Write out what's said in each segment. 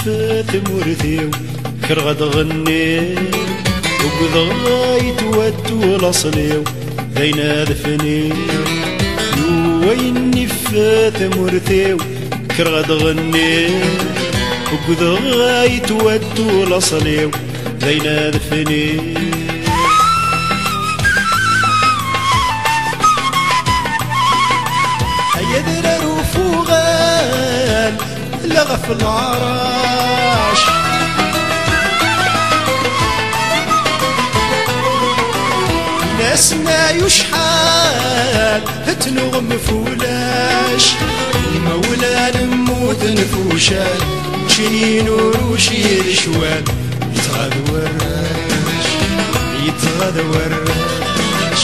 نفات مرثيو كرغد غني وقضايت ودو لصليو ذينا ذفني وين نفات مرثيو كرغد غني وقضايت ودو لصليو ذينا ذفني يدرر وفوغان لغف العراش ناسنا يشحال تنغم فولاش مولا نموت نفوشان شنين وروشي شوال يتغاد وراش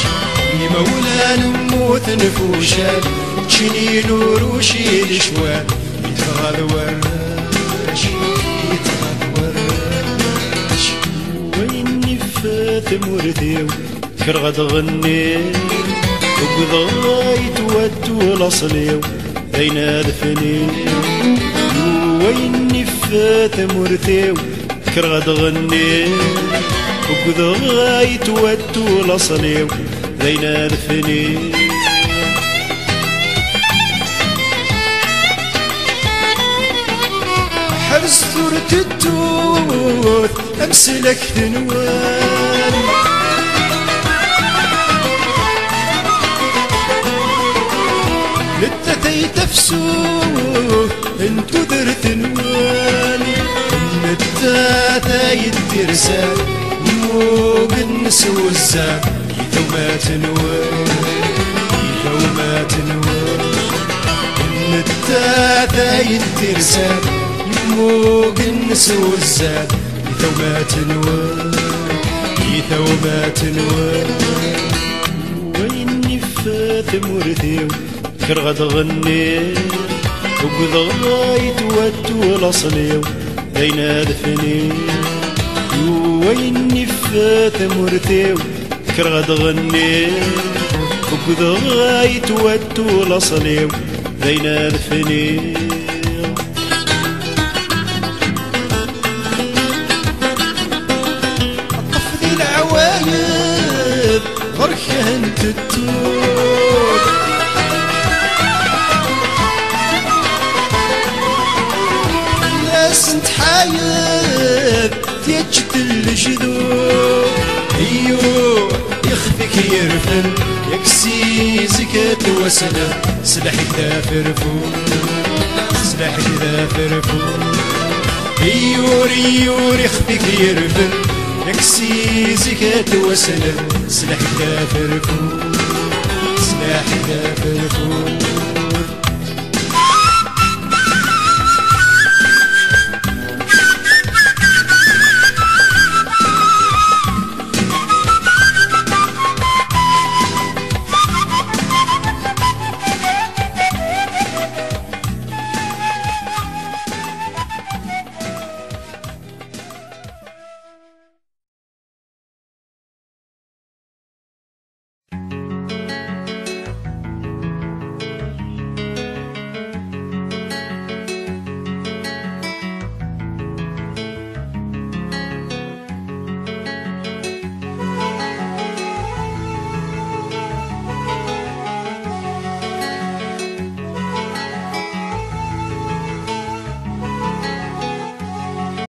مولا نموت نفوشان شنين وروشي شوال يتغاد وراش وين نفات مرثيو كرغد غني وقضايت ودو لصليو ذينا ذفني وين نفات مرثيو كرغد غني وقضايت ودو لصليو ذينا ذفني حرز ثورة التوت أمسلك ثنوان للتتي تفسوه انتو درت نوالي للتتي الترسال موق النسو الزام يتومات نوال للتتي الترسال موق النسو الزام يتومات نوال وين نفات مرثيو كرغد غني وقضايت ودو لصليو ذينا ذفني وين نفات مرثيو كرغد غني وقضايت ودو لصليو ذينا ذفني الطفل العوايب غركهن تتوب سنت حايب تيجت الجذوب ايو يخفيك يرفن يكسيزك توسنا سلاحك ذا فرفون ايور يخفيك يرفن يكسيزك توسنا سلاحك ذا فرفون